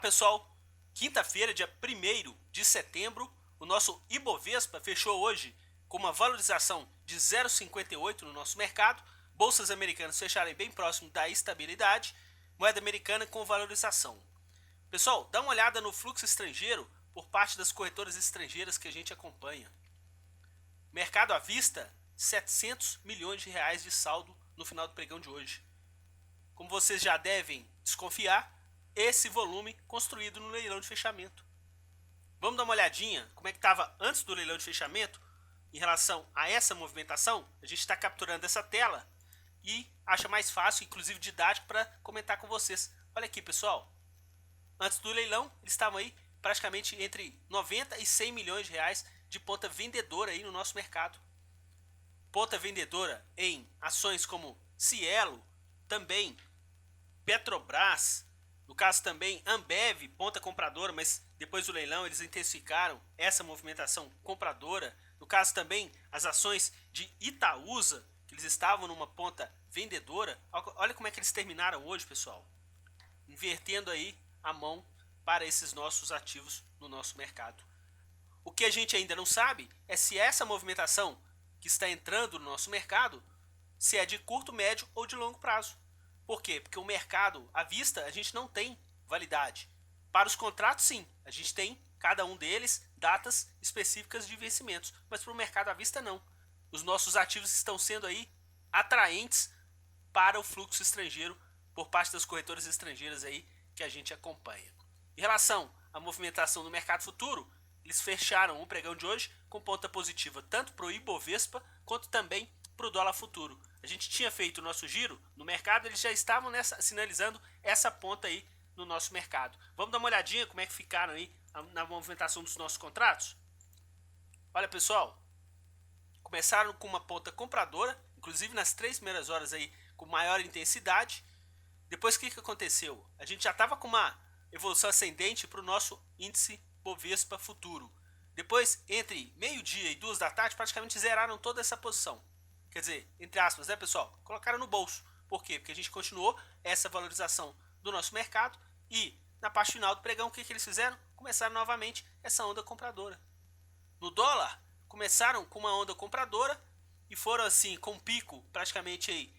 Pessoal, quinta-feira, dia 1º de setembro, o nosso Ibovespa fechou hoje com uma valorização de 0,58 no nosso mercado, bolsas americanas fecharam bem próximo da estabilidade, moeda americana com valorização. Pessoal, dá uma olhada no fluxo estrangeiro por parte das corretoras estrangeiras que a gente acompanha. Mercado à vista, 700 milhões de reais de saldo no final do pregão de hoje. Como vocês já devem desconfiar, esse volume construído no leilão de fechamento. Vamos dar uma olhadinha como é que estava antes do leilão de fechamento em relação a essa movimentação. A gente está capturando essa tela e acha mais fácil, inclusive didático, para comentar com vocês. Olha aqui, pessoal. Antes do leilão, eles estavam aí praticamente entre 90 e 100 milhões de reais de ponta vendedora aí no nosso mercado. Ponta vendedora em ações como Cielo, também Petrobras, no caso também Ambev, ponta compradora, mas depois do leilão eles intensificaram essa movimentação compradora. No caso também as ações de Itaúsa, que eles estavam numa ponta vendedora. Olha como é que eles terminaram hoje, pessoal. Invertendo aí a mão para esses nossos ativos no nosso mercado. O que a gente ainda não sabe é se essa movimentação que está entrando no nosso mercado, se é de curto, médio ou de longo prazo. Por quê? Porque o mercado à vista a gente não tem validade. Para os contratos, sim, a gente tem cada um deles datas específicas de vencimentos, mas para o mercado à vista não. Os nossos ativos estão sendo aí atraentes para o fluxo estrangeiro por parte das corretoras estrangeiras aí que a gente acompanha. Em relação à movimentação do mercado futuro, eles fecharam o pregão de hoje com ponta positiva tanto para o Ibovespa quanto também para o dólar futuro. A gente tinha feito o nosso giro no mercado, eles já estavam sinalizando essa ponta aí no nosso mercado. Vamos dar uma olhadinha como é que ficaram aí na movimentação dos nossos contratos? Olha, pessoal, começaram com uma ponta compradora, inclusive nas 3 primeiras horas aí com maior intensidade. Depois o que aconteceu? A gente já estava com uma evolução ascendente para o nosso índice Bovespa futuro. Depois, entre meio-dia e 2 da tarde, praticamente zeraram toda essa posição. Quer dizer, entre aspas, né, pessoal? Colocaram no bolso. Por quê? Porque a gente continuou essa valorização do nosso mercado e na parte final do pregão, o que eles fizeram? Começaram novamente essa onda compradora. No dólar, começaram com uma onda compradora e foram assim, com um pico praticamente aí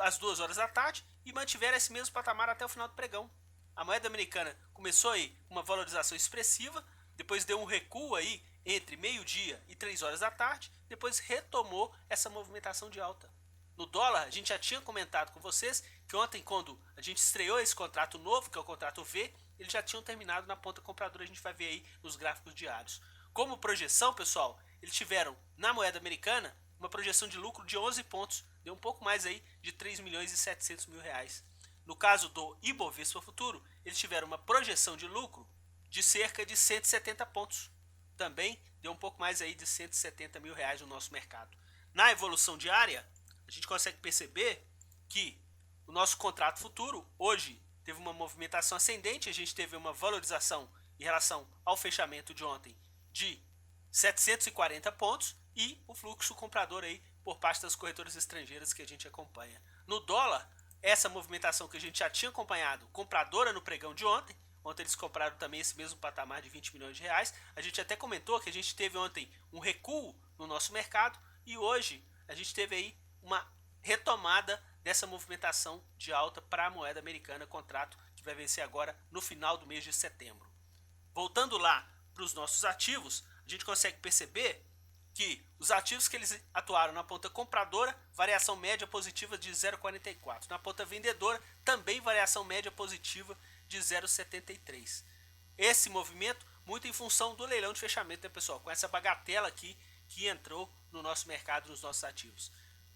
às 2 horas da tarde e mantiveram esse mesmo patamar até o final do pregão. A moeda americana começou aí com uma valorização expressiva, depois deu um recuo aí entre meio-dia e 3 horas da tarde, depois retomou essa movimentação de alta. No dólar, a gente já tinha comentado com vocês que ontem, quando a gente estreou esse contrato novo, que é o contrato V, eles já tinham terminado na ponta compradora, a gente vai ver aí nos gráficos diários. Como projeção, pessoal, eles tiveram na moeda americana uma projeção de lucro de 11 pontos, deu um pouco mais aí de 3 milhões e 700 mil reais. No caso do Ibovespa Futuro, eles tiveram uma projeção de lucro de cerca de 170 pontos. Também deu um pouco mais aí de 170 mil reais no nosso mercado. Na evolução diária, a gente consegue perceber que o nosso contrato futuro hoje teve uma movimentação ascendente, a gente teve uma valorização em relação ao fechamento de ontem de 740 pontos e o fluxo comprador aí por parte das corretoras estrangeiras que a gente acompanha. No dólar, essa movimentação que a gente já tinha acompanhado, compradora no pregão de ontem, ontem eles compraram também esse mesmo patamar de 20 milhões de reais, a gente até comentou que a gente teve ontem um recuo no nosso mercado e hoje a gente teve aí uma retomada dessa movimentação de alta para a moeda americana, contrato que vai vencer agora no final do mês de setembro. Voltando lá para os nossos ativos, a gente consegue perceber que os ativos que eles atuaram na ponta compradora, variação média positiva de 0,44. Na ponta vendedora, também variação média positiva de 0,73. Esse movimento muito em função do leilão de fechamento, né, pessoal? Com essa bagatela aqui que entrou no nosso mercado, nos nossos ativos.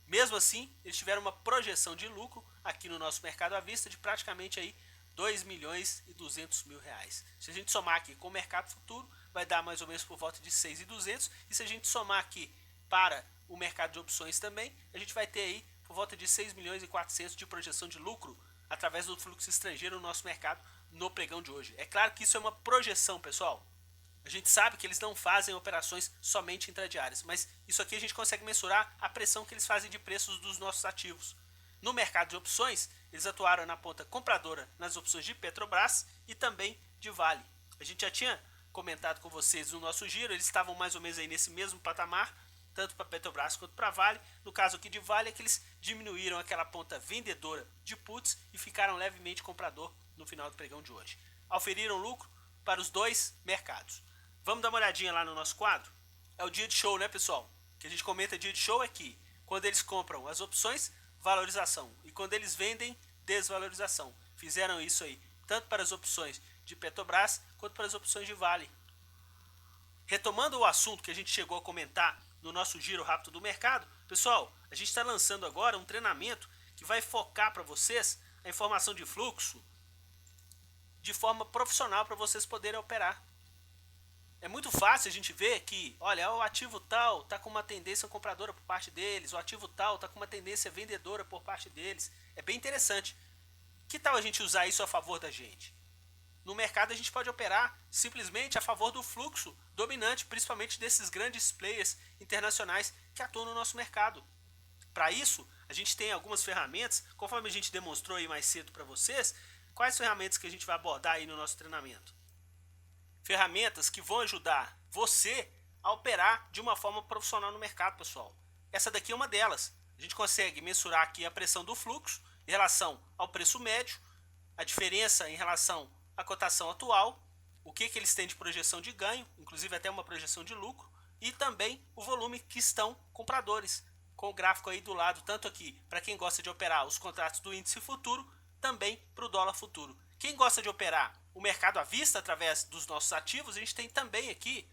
Mesmo assim, eles tiveram uma projeção de lucro aqui no nosso mercado à vista de praticamente aí 2 milhões e 200 mil reais. Se a gente somar aqui com o mercado futuro, vai dar mais ou menos por volta de 6.200. E se a gente somar aqui para o mercado de opções também, a gente vai ter aí por volta de 6 milhões e 400 de projeção de lucro através do fluxo estrangeiro no nosso mercado no pregão de hoje. É claro que isso é uma projeção, pessoal. A gente sabe que eles não fazem operações somente intradiárias, mas isso aqui a gente consegue mensurar a pressão que eles fazem de preços dos nossos ativos. No mercado de opções, eles atuaram na ponta compradora nas opções de Petrobras e também de Vale. A gente já tinha comentado com vocês no nosso giro, eles estavam mais ou menos aí nesse mesmo patamar, tanto para Petrobras quanto para Vale. No caso aqui de Vale é que eles diminuíram aquela ponta vendedora de puts e ficaram levemente comprador no final do pregão de hoje. Auferiram lucro para os dois mercados. Vamos dar uma olhadinha lá no nosso quadro? É o dia de show, né, pessoal? O que a gente comenta dia de show é que quando eles compram as opções, valorização, e quando eles vendem, desvalorização. Fizeram isso aí tanto para as opções de Petrobras quanto para as opções de Vale. Retomando o assunto que a gente chegou a comentar no nosso giro rápido do mercado, pessoal, a gente está lançando agora um treinamento que vai focar para vocês a informação de fluxo de forma profissional para vocês poderem operar. É muito fácil a gente ver que, olha, o ativo tal está com uma tendência compradora por parte deles, o ativo tal está com uma tendência vendedora por parte deles. É bem interessante. Que tal a gente usar isso a favor da gente? No mercado a gente pode operar simplesmente a favor do fluxo dominante, principalmente desses grandes players internacionais que atuam no nosso mercado. Para isso, a gente tem algumas ferramentas, conforme a gente demonstrou aí mais cedo para vocês. Quais ferramentas que a gente vai abordar aí no nosso treinamento? Ferramentas que vão ajudar você a operar de uma forma profissional no mercado, pessoal. Essa daqui é uma delas. A gente consegue mensurar aqui a pressão do fluxo em relação ao preço médio, a diferença em relação à cotação atual, o que eles têm de projeção de ganho, inclusive até uma projeção de lucro, e também o volume que estão compradores, com o gráfico aí do lado, tanto aqui para quem gosta de operar os contratos do índice futuro, também para o dólar futuro. Quem gosta de operar o mercado à vista através dos nossos ativos, a gente tem também aqui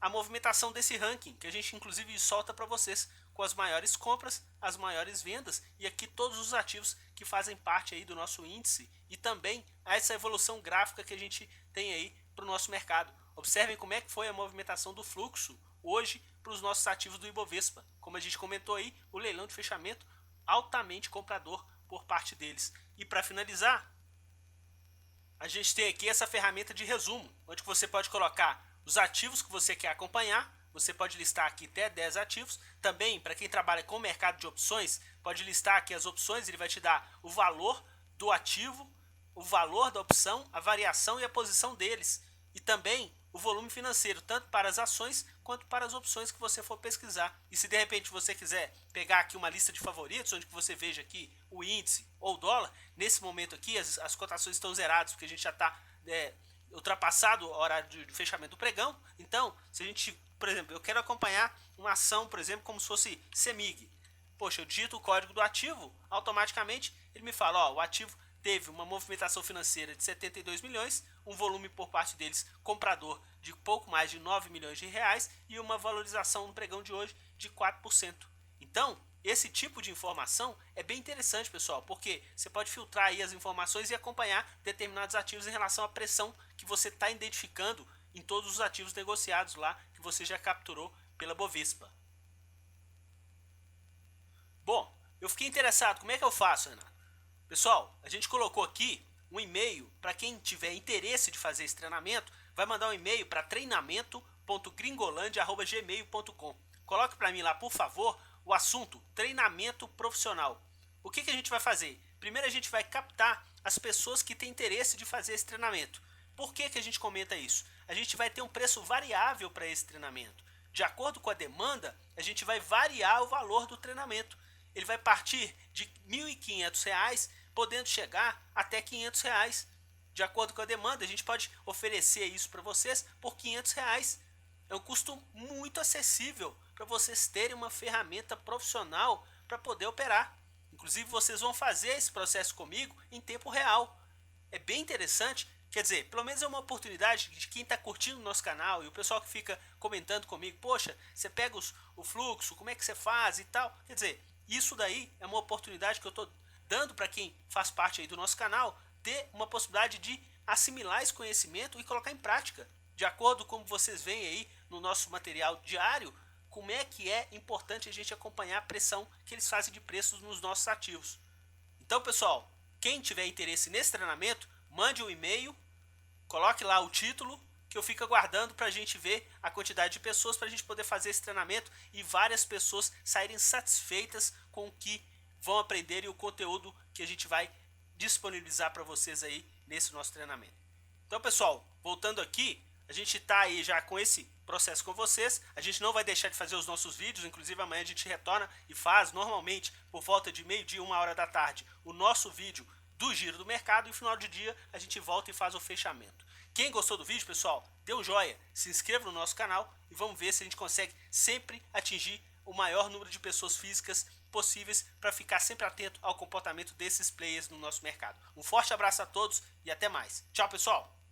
a movimentação desse ranking, que a gente inclusive solta para vocês com as maiores compras, as maiores vendas e aqui todos os ativos que fazem parte aí do nosso índice e também essa evolução gráfica que a gente tem aí para o nosso mercado. Observem como é que foi a movimentação do fluxo hoje para os nossos ativos do Ibovespa. Como a gente comentou aí, o leilão de fechamento altamente comprador por parte deles. E para finalizar, a gente tem aqui essa ferramenta de resumo, onde você pode colocar os ativos que você quer acompanhar. Você pode listar aqui até 10 ativos. Também, para quem trabalha com o mercado de opções, pode listar aqui as opções. Ele vai te dar o valor do ativo, o valor da opção, a variação e a posição deles. E também o volume financeiro, tanto para as ações quanto para as opções que você for pesquisar. E se de repente você quiser pegar aqui uma lista de favoritos, onde você veja aqui o índice ou o dólar, nesse momento aqui as cotações estão zeradas, porque a gente já está ultrapassado o horário de fechamento do pregão. Então, se a gente, por exemplo, eu quero acompanhar uma ação, por exemplo, como se fosse CEMIG. Poxa, eu digito o código do ativo, automaticamente ele me fala, ó, o ativo teve uma movimentação financeira de 72 milhões, um volume por parte deles comprador de pouco mais de 9 milhões de reais e uma valorização no pregão de hoje de 4%. Então, esse tipo de informação é bem interessante, pessoal, porque você pode filtrar aí as informações e acompanhar determinados ativos em relação à pressão que você está identificando em todos os ativos negociados lá que você já capturou pela Bovespa. Bom, eu fiquei interessado, como é que eu faço, Renato? Pessoal, a gente colocou aqui um e-mail para quem tiver interesse de fazer esse treinamento, vai mandar um e-mail para treinamento.gringolândia@gmail.com. Coloque para mim lá, por favor, o assunto treinamento profissional. O que a gente vai fazer? Primeiro a gente vai captar as pessoas que têm interesse de fazer esse treinamento. Por que a gente comenta isso? A gente vai ter um preço variável para esse treinamento. De acordo com a demanda, a gente vai variar o valor do treinamento. Ele vai partir de R$ 1.500, podendo chegar até R$ 500. De acordo com a demanda, a gente pode oferecer isso para vocês por R$ 500. É um custo muito acessível para vocês terem uma ferramenta profissional para poder operar. Inclusive, vocês vão fazer esse processo comigo em tempo real. É bem interessante. Quer dizer, pelo menos é uma oportunidade de quem está curtindo o nosso canal e o pessoal que fica comentando comigo, poxa, você pega o fluxo, como é que você faz e tal. Quer dizer, isso daí é uma oportunidade que eu estou dando para quem faz parte aí do nosso canal, ter uma possibilidade de assimilar esse conhecimento e colocar em prática. De acordo com como vocês veem aí no nosso material diário, como é que é importante a gente acompanhar a pressão que eles fazem de preços nos nossos ativos. Então, pessoal, quem tiver interesse nesse treinamento, mande um e-mail, coloque lá o título, que eu fico aguardando para a gente ver a quantidade de pessoas para a gente poder fazer esse treinamento e várias pessoas saírem satisfeitas com o que vão aprender e o conteúdo que a gente vai disponibilizar para vocês aí nesse nosso treinamento. Então, pessoal, voltando aqui, a gente está aí já com esse processo com vocês. A gente não vai deixar de fazer os nossos vídeos, inclusive amanhã a gente retorna e faz normalmente por volta de meio-dia, 1 hora da tarde, o nosso vídeo do giro do mercado, e no final de dia a gente volta e faz o fechamento. Quem gostou do vídeo, pessoal, dê um joinha, se inscreva no nosso canal e vamos ver se a gente consegue sempre atingir o maior número de pessoas físicas possíveis para ficar sempre atento ao comportamento desses players no nosso mercado. Um forte abraço a todos e até mais. Tchau, pessoal!